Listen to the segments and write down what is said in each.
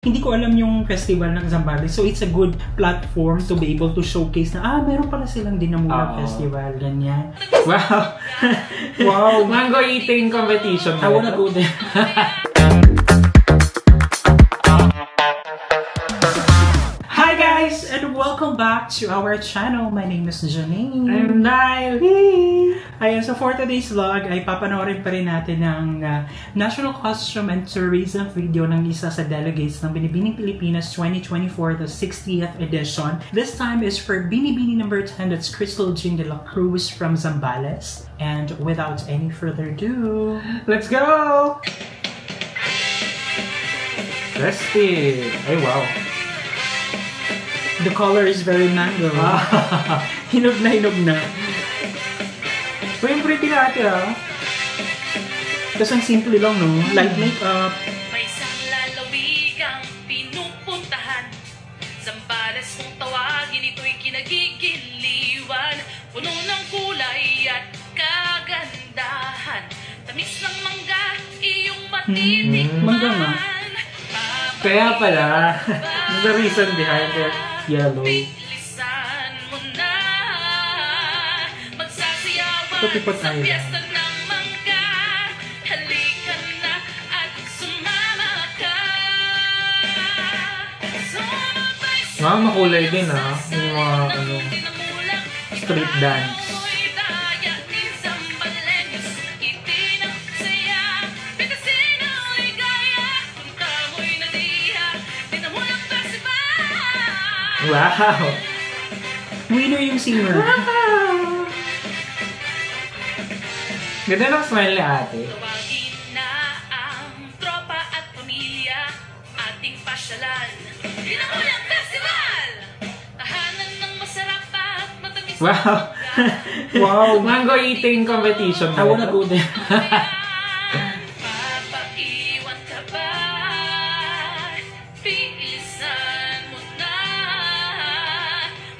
Hindi ko alam yung festival ng Zambales, so it's a good platform to be able to showcase na meron pala silang Dinamula Festival, ganyan. Wow! Wow! Mango eating competition. I wanna go there. Hi guys! And welcome back to our channel. My name is Janine. I'm Niley! Ayan, so for today's vlog ay papanoorin pa rin natin ng National Costume and Tourism video ng isa sa delegates ng Binibining Pilipinas 2024, the 60th edition. This time is for Binibini number 10, that's Crystal Jean de la Cruz from Zambales. And without any further ado, let's go! Festive! Ay, wow! The color is very mango. Hinog na hinog na. So yung pretty natin Tapos ang simple lang, no? Light makeup. May isang lalawigang pinupuntahan. Zambales kung tawagin, ito'y kinagigiliwan. Puno ng kulay at kagandahan. Tamis ng mangga, iyong matitikman. Mangga nga. Kaya pala, the reason behind it, yellow. Bilisan mo na. Magsasayawan sa piyesta ng mangga. Halika na at sumama ka. Mga makulay din yung mga street dance. Wow! Winner yung singer. Wow! Ganda ng smile ni ate. Tawagin na ang tropa at pamilya, ating pasyalan. Dinamulang Festival! Tahanan ng masarap at matamis. Wow! Wow! Mango eating competition. I wanna go there. Papaiwan ka ba? Bilisan mo na.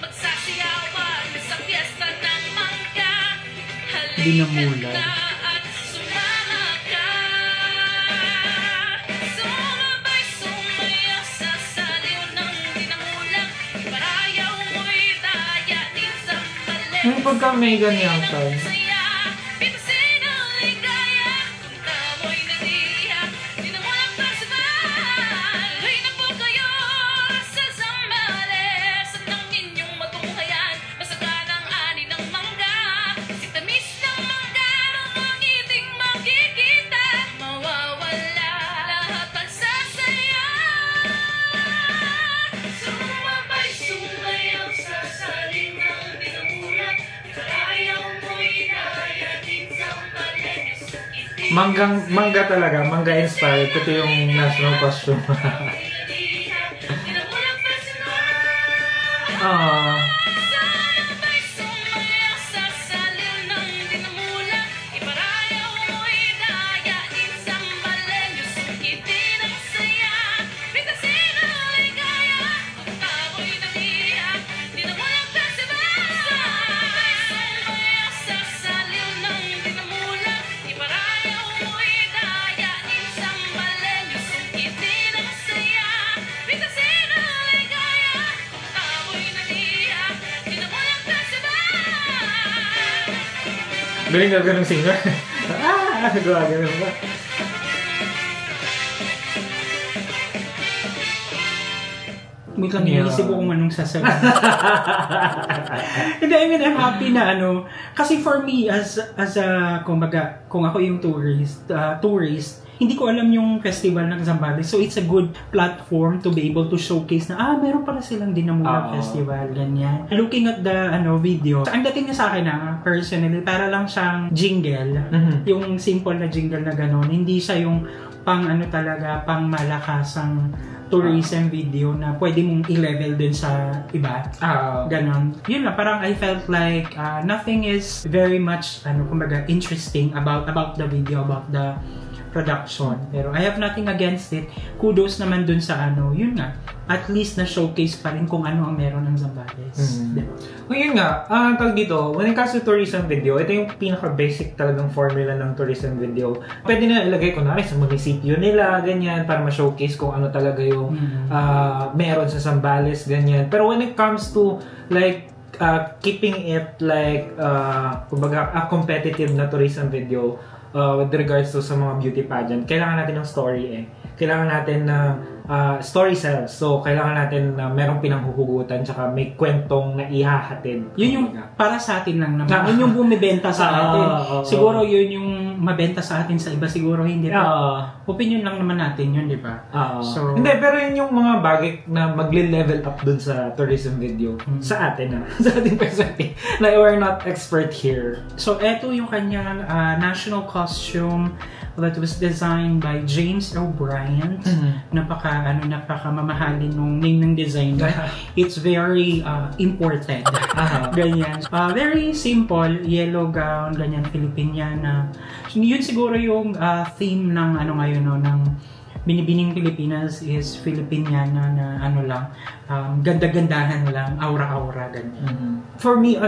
Magsasayawan sa piyesta ng mangga. Dinamula. At sumama ka. Sumabay-sumaya sa saliw ng Dinamula. Parayaw mo'y daya din sa mali. Yung pagka may ganyan tayo. Mangga talaga, mangga inspired. Ito yung national costume. Galing ka ganun singer. Gawa ganun ba? Wait lang, iniisip ko kung anong sasabihin. Hindi, I mean, I'm happy na kasi for me, as a, kumbaga, kung ako yung tourist, hindi ko alam yung festival ng Zambales, so it's a good platform to be able to showcase na, meron pala silang Dinamula Festival, ganyan. Looking at the, video, ang dating niya sa akin personally, para lang siyang jingle, yung simple na jingle na gano'n, hindi siya yung pang talaga, pang malakasang tourism video na pwede mong i-level din sa iba. Ganon. Yun lang, parang I felt like nothing is very much, kumbaga, interesting about the video, about the production. Pero I have nothing against it. Kudos naman dun sa ano, yun nga, at least na showcase pa rin kung ano ang meron ng Zambales. Diba? Ngayon nga, tawag dito, when it comes to tourism video, ito yung pinaka-basic talagang formula ng tourism video. Pwede na ilagay kunwari sa munisipyo nila, ganyan, para ma-showcase kung ano talaga yung meron sa Zambales, ganyan. Pero when it comes to like keeping it like kumbaga a competitive na tourism video with regards to sa mga beauty pageant, kailangan natin ng story kailangan natin na story sells. So, kailangan natin na merong pinanghuhugutan tsaka may kwentong na ihahatid. Yun yung para sa atin lang naman. Yun yung bumibenta sa atin. Siguro yun yung mabenta sa atin, sa iba siguro hindi pa. Opinion lang naman natin yun, di ba? So, hindi, pero yun yung mga bagay na magle-level up dun sa tourism video. Sa atin sa ating perspective. Like, we're not expert here. So, eto yung kanyang national costume that was designed by James O'Brien. Napaka-mamahalin nung name ng designer. It's very imported. Ganyan. Very simple, yellow gown, ganyan, Filipiniana. Yun siguro yung theme ng ano ngayon, no, ng Binibining Pilipinas is Filipiniana na ano lang, ganda-gandahan lang, aura-aura, ganyan. For me,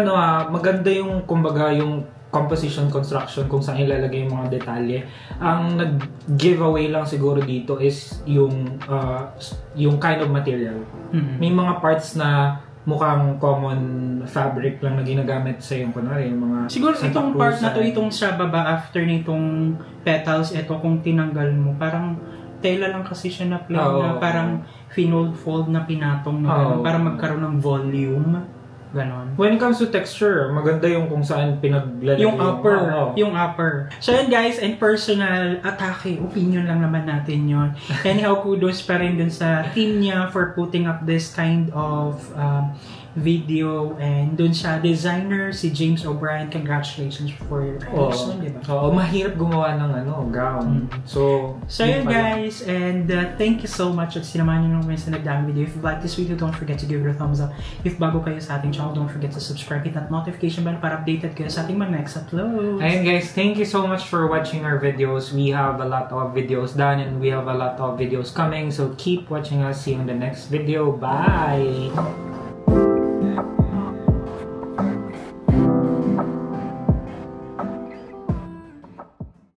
maganda yung, kumbaga, yung composition, construction, kung saan ilalagay yung mga detalye. Ang nag-giveaway lang siguro dito is yung kind of material. May mga parts na mukhang common fabric lang na ginagamit sa yung kunwari, yung mga siguro itong part na to, itong sa baba after nitong petals, ito kung tinanggal mo, parang tela lang kasi siya na plain na parang fold na pinatong na para magkaroon ng volume. Ganon. When it comes to texture, maganda yung kung saan pinaglalagay yung upper. So yun guys, and personal atake, opinion lang naman natin yun. Anyhow, kudos pa rin dun sa team niya for putting up this kind of video, and dun sa designer, si James O'Brien, congratulations for your person, diba? Mahirap gumawa ng gown. So yun guys, and thank you so much at sinamahan nyo naman sa nagdaang video. If you like this video, don't forget to give it a thumbs up. If bago kayo sa ating channel, don't forget to subscribe, hit that notification bell para updated kayo sa ating mga next uploads. And guys, thank you so much for watching our videos. We have a lot of videos done and we have a lot of videos coming, so keep watching us. See you in the next video. Bye!